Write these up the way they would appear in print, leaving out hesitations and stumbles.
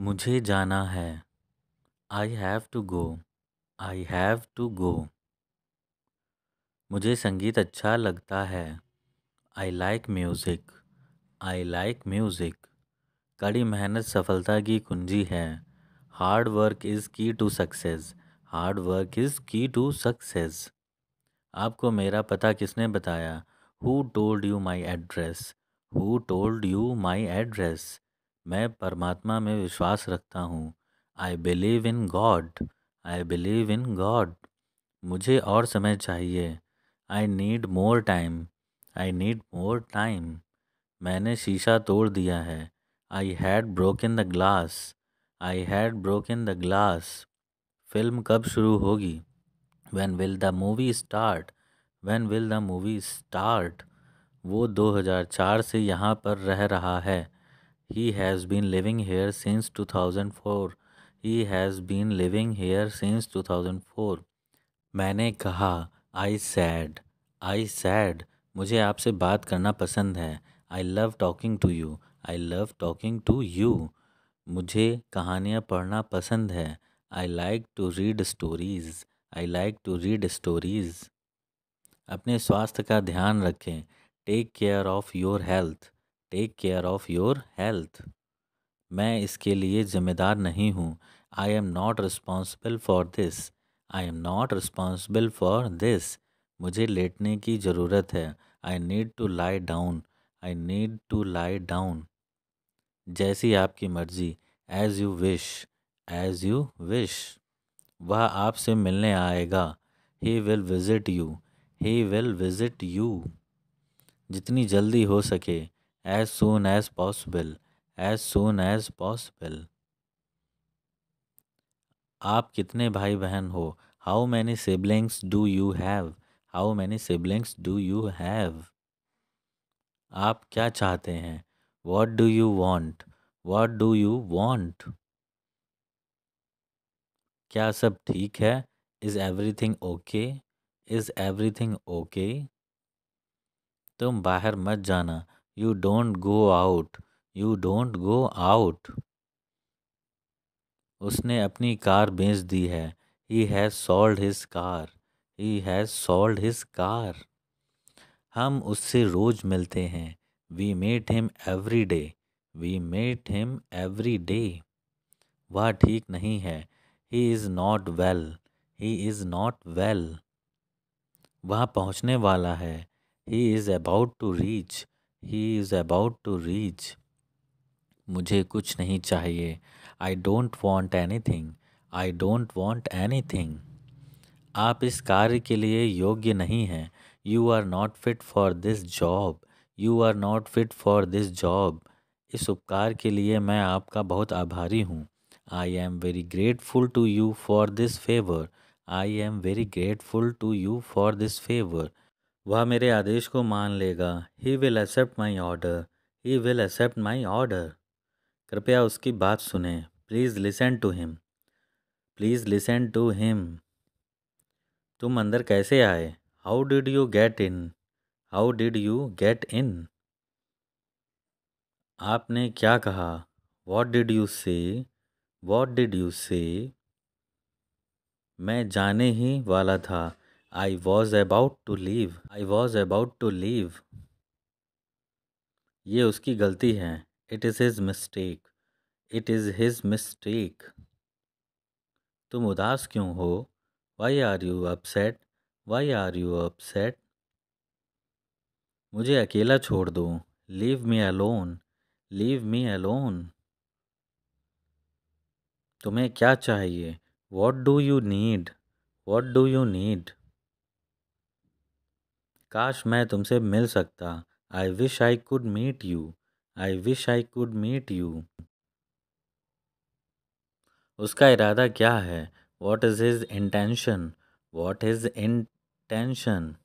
मुझे जाना है। I have to go. I have to go. मुझे संगीत अच्छा लगता है। I like music. I like music. कड़ी मेहनत सफलता की कुंजी है। Hard work is key to success. Hard work is key to success. आपको मेरा पता किसने बताया? Who told you my address? Who told you my address? मैं परमात्मा में विश्वास रखता हूँ। I believe in God. I believe in God. मुझे और समय चाहिए। I need more time. I need more time. मैंने शीशा तोड़ दिया है। I had broken the glass. I had broken the glass. Film कब शुरू होगी? When will the movie start? When will the movie start? वो 2004 से यहाँ पर रह रहा है। He has been living here since 2004. He has been living here since 2004. मैंने कहा, I said. I said. मुझे आपसे बात करना पसंद है। I love talking to you. I love talking to you. मुझे कहानियाँ पढ़ना पसंद है। I like to read stories. I like to read stories. अपने स्वास्थ्य का ध्यान रखें। Take care of your health. Take care of your health. मैं इसके लिए जिम्मेदार नहीं हूँ। I am not responsible for this. I am not responsible for this. मुझे लेटने की ज़रूरत है। I need to lie down. I need to lie down. जैसी आपकी मर्ज़ी। As you wish. As you wish. वह आपसे मिलने आएगा। He will visit you. He will visit you. जितनी जल्दी हो सके। As soon as possible. As soon as possible. आप कितने भाई बहन हो? How many siblings do you have? How many siblings do you have? आप क्या चाहते हैं? What do you want? What do you want? क्या सब ठीक है? Is everything okay? Is everything okay? तुम बाहर मत जाना। You don't go out. You don't go out. उसने अपनी कार बेच दी है। He has sold his car. He has sold his car. हम उससे रोज़ मिलते हैं। We met him every day. We met him every day. वह ठीक नहीं है। He is not well. He is not well. वह पहुंचने वाला है। He is about to reach. He is about to reach. मुझे कुछ नहीं चाहिए। I don't want anything. I don't want anything. आप इस कार्य के लिए योग्य नहीं हैं। You are not fit for this job. You are not fit for this job. इस उपकार के लिए मैं आपका बहुत आभारी हूँ। I am very grateful to you for this favour. I am very grateful to you for this favour. वह मेरे आदेश को मान लेगा। He will accept my order. He will accept my order. कृपया उसकी बात सुने। Please listen to him. Please listen to him. तुम अंदर कैसे आए? How did you get in? How did you get in? आपने क्या कहा? What did you say? What did you say? मैं जाने ही वाला था। I was about to leave. I was about to leave. ये उसकी गलती है। It is his mistake. It is his mistake. तुम उदास क्यों हो? Why are you upset? Why are you upset? मुझे अकेला छोड़ दो। Leave me alone. Leave me alone. तुम्हें क्या चाहिए? What do you need? What do you need? काश मैं तुमसे मिल सकता। I wish I could meet you. I wish I could meet you. उसका इरादा क्या है? What is his intention? What is intention?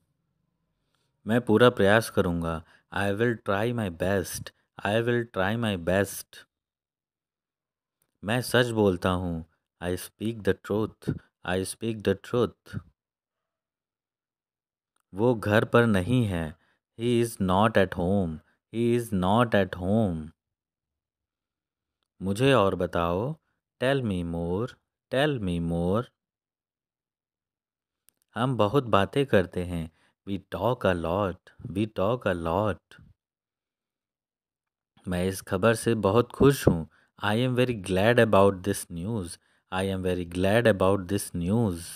मैं पूरा प्रयास करूँगा। I will try my best. I will try my best. मैं सच बोलता हूँ। I speak the truth. I speak the truth. वो घर पर नहीं है। He is not at home. He is not at home. मुझे और बताओ। Tell me more, tell me more. हम बहुत बातें करते हैं। We talk a lot, we talk a lot. मैं इस खबर से बहुत खुश हूँ। I am very glad about this news, I am very glad about this news.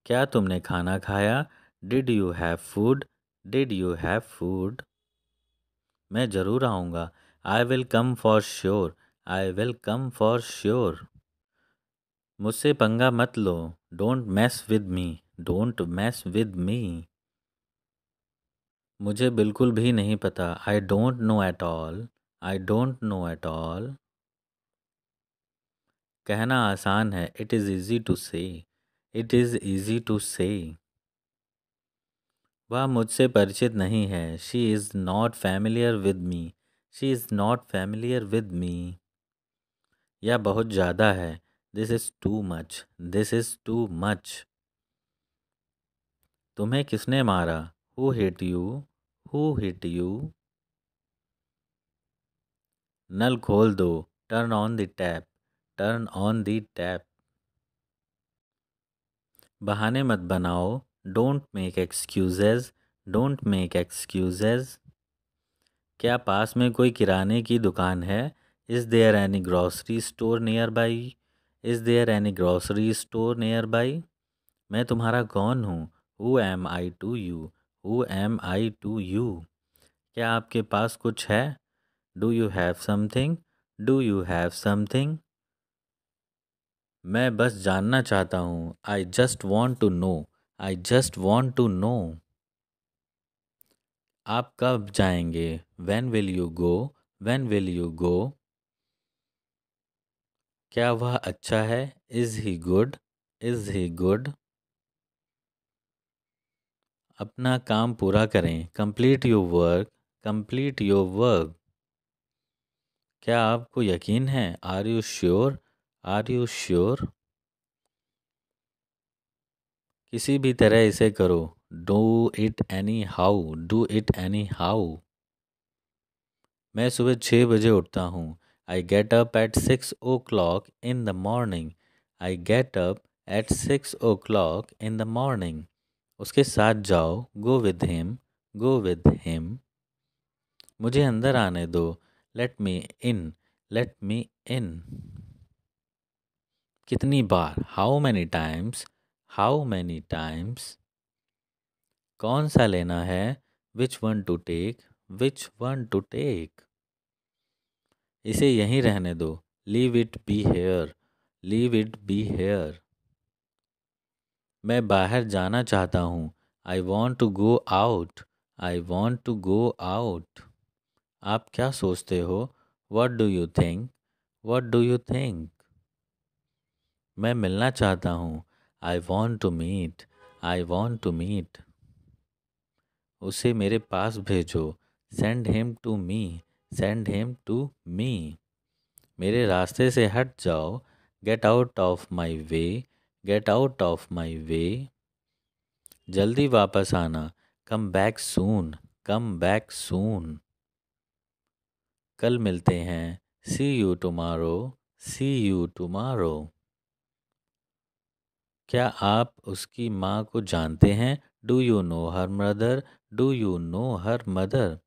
क्या तुमने खाना खाया? Did you have food, did you have food. मैं ज़रूर आऊँगा। आई will come for sure, I will come for sure. मुझसे पंगा मत लो। Don't mess with me, don't mess with me. मुझे बिल्कुल भी नहीं पता। I don't know at all, I don't know at all. कहना आसान है। It is easy to say, it is easy to say. वह मुझसे परिचित नहीं है। She is not familiar with me, she is not familiar with me. यह बहुत ज़्यादा है। This is too much, this is too much. तुम्हें किसने मारा? Who hit you, who hit you. नल खोल दो। Turn on the tap, turn on the tap. बहाने मत बनाओ। Don't make excuses, don't make excuses. क्या पास में कोई किराने की दुकान है? Is there any grocery store nearby, is there any grocery store nearby. मैं तुम्हारा कौन हूँ? Who am I to you, who am I to you. क्या आपके पास कुछ है? Do you have something, do you have something. मैं बस जानना चाहता हूँ। I just want to know, I just want to know. आप कब जाएंगे? When will you go, when will you go. क्या वह अच्छा है? Is he good, is he good. अपना काम पूरा करें। Complete your work, complete your work. क्या आपको यकीन है? Are you sure, are you sure. किसी भी तरह इसे करो। Do it anyhow, do it anyhow. मैं सुबह 6 बजे उठता हूँ। I get up at 6 o'clock in the morning, I get up at 6 o'clock in the morning. उसके साथ जाओ। Go with him, go with him. मुझे अंदर आने दो। Let me in, let me in. कितनी बार? How many times, how many times. कौन सा लेना है? विच one to take, which one to take. इसे यहीं रहने दो। Leave it be here, leave it be here. मैं बाहर जाना चाहता हूँ। I want to go out, I want to go out. आप क्या सोचते हो? What do you think, what do you think. मैं मिलना चाहता हूँ। I want to meet, I want to meet. उसे मेरे पास भेजो। Send him to me, send him to मी। मेरे रास्ते से हट जाओ। Get out of my way, get out of my way. जल्दी वापस आना। Come back soon, come back soon. कल मिलते हैं। See you tomorrow, see you tomorrow. क्या आप उसकी माँ को जानते हैं? Do you know her mother, do you know her mother.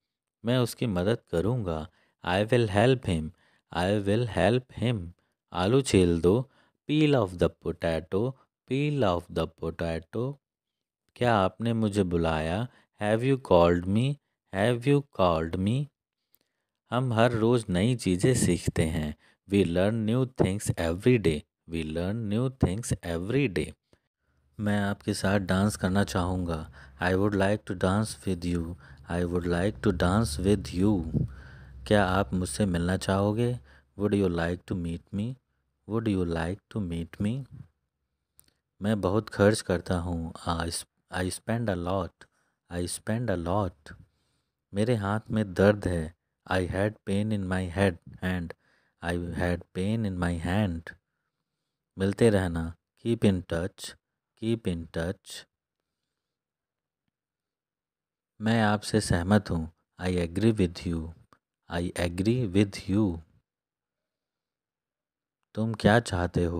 मैं उसकी मदद करूँगा। I will help him, I will help him. आलू छील दो। Peel off the potato, peel off the potato. क्या आपने मुझे बुलाया? Have you called me, have you called me. हम हर रोज़ नई चीज़ें सीखते हैं। We learn new things every day, we learn new things every day. मैं आपके साथ डांस करना चाहूँगा। I would like to dance with you, I would like to dance with you. क्या आप मुझसे मिलना चाहोगे? Would you like to meet me, would you like to meet me. मैं बहुत खर्च करता हूँ। I spend a lot, I spend a lot. मेरे हाथ में दर्द है। I had pain in my head hand, I had pain in my hand. मिलते रहना। Keep in touch, keep in touch. मैं आपसे सहमत हूँ। I agree with you, I agree with you. तुम क्या चाहते हो?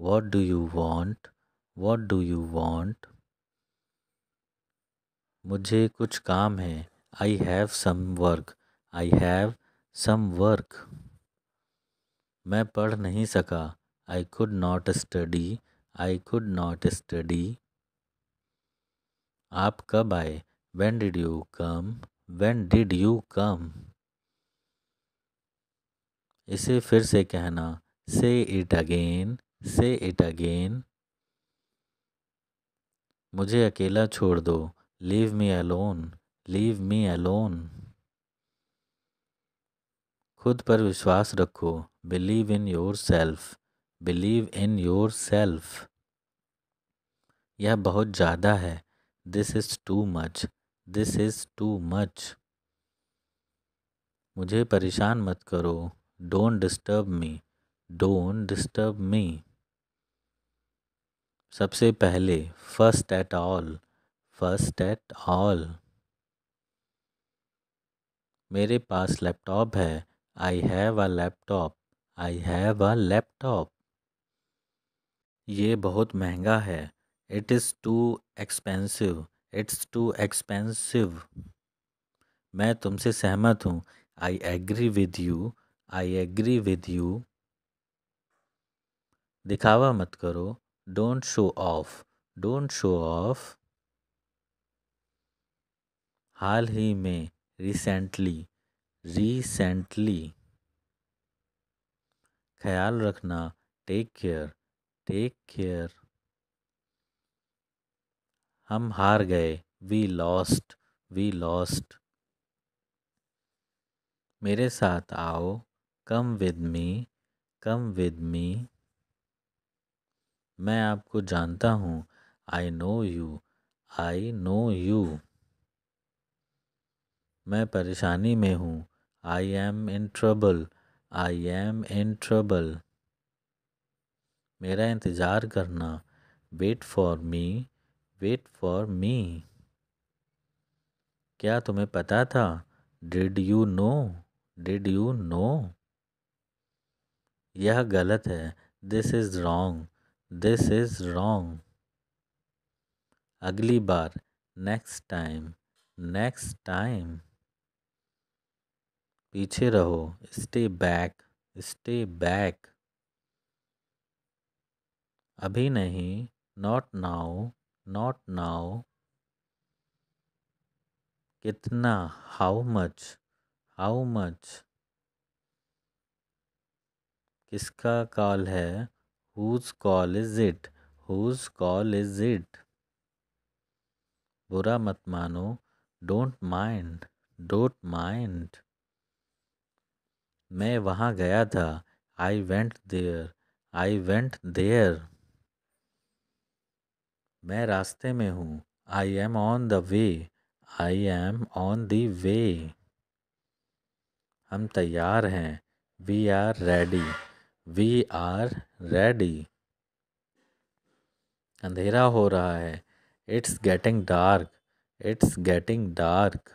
What do you want? What do you want? मुझे कुछ काम है। I have some work. I have some work. मैं पढ़ नहीं सका। I could not study. I could not study. आप कब आए? When did you come? When did you come? इसे फिर से कहना। Say it again. Say it again. मुझे अकेला छोड़ दो। Leave me alone. Leave me alone. खुद पर विश्वास रखो। Believe in yourself. Believe in yourself. यह बहुत ज़्यादा है। This is too much. This is too much. मुझे परेशान मत करो। Don't disturb me. Don't disturb me. सबसे पहले। First at all. First at all. मेरे पास लैपटॉप है। I have a laptop. I have a laptop. ये बहुत महंगा है। It is too expensive. It's too expensive. मैं तुमसे सहमत हूँ। I agree with you. I agree with you. दिखावा मत करो। Don't show off. Don't show off. हाल ही में। Recently. Recently. ख्याल रखना। Take care. Take care. हम हार गए। We lost. We lost. मेरे साथ आओ। Come with me. Come with me. मैं आपको जानता हूँ। I know you. I know you. मैं परेशानी में हूँ। I am in trouble. I am in trouble. मेरा इंतज़ार करना। Wait for me. Wait for me. क्या तुम्हें पता था? Did you know? Did you know? यह गलत है। This is wrong. This is wrong. अगली बार। Next time. Next time. पीछे रहो। Stay back. Stay back. अभी नहीं। Not now. Not now. कितना? How much? How much? किसका कॉल है? Whose call is it? Whose call is it? बुरा मत मानो। Don't mind. Don't mind. मैं वहाँ गया था। I went there. I went there. मैं रास्ते में हूँ। I am on the way. I am on the way. हम तैयार हैं। We are ready. We are ready. अंधेरा हो रहा है। It's getting dark. It's getting dark.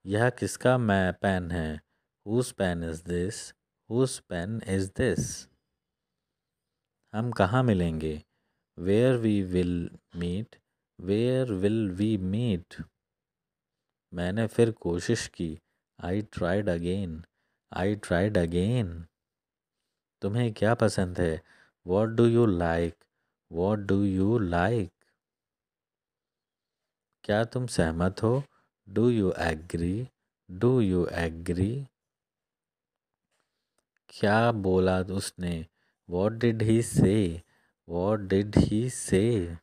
यह किसका पेन है? Whose pen is this? Whose pen is this? हम कहाँ मिलेंगे? Where we will meet. Where will we meet? मैंने फिर कोशिश की। I tried again. I tried again. तुम्हें क्या पसंद है? What do you like? What do you like? क्या तुम सहमत हो? Do you agree? Do you agree? क्या बोला उसने? What did he say? What did he say?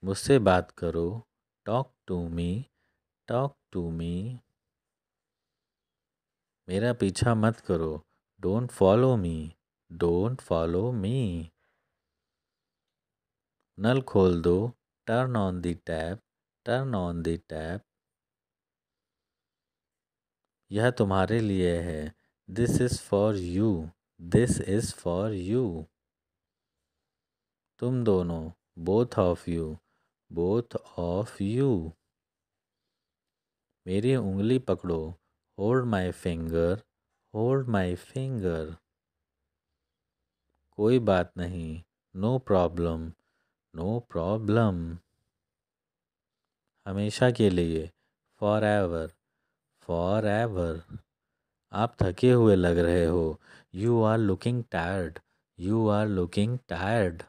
मुझसे बात करो। Talk to me. Talk to me. मेरा पीछा मत करो। Don't follow me. Don't follow me. नल खोल दो। Turn on the tap. Turn on the tap. यह तुम्हारे लिए है। This is for you. This is for you. तुम दोनों। Both of you. Both of you. मेरी उंगली पकड़ो। Hold my finger. Hold my finger, कोई बात नहीं, नो प्रॉब्लम, नो प्रॉब्लम। हमेशा के लिए, फॉर एवर, फॉर एवर। आप थके हुए लग रहे हो, you are looking tired, you are looking tired.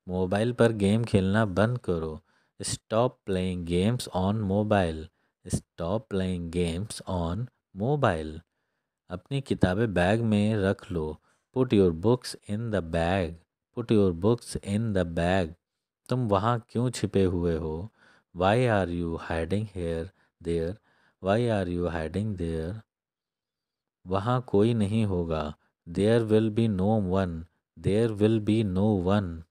Mobile पर गेम खेलना बंद करो, stop playing games on mobile, stop playing games on mobile. अपनी किताबें बैग में रख लो, put your books in the bag, put your books in the bag. तुम वहाँ क्यों छिपे हुए हो, why are you hiding here there, why are you hiding there. वहाँ कोई नहीं होगा, there will be no one, there will be no one.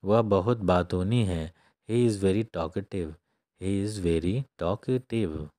वह बहुत बातूनी है, he is very talkative, he is very talkative.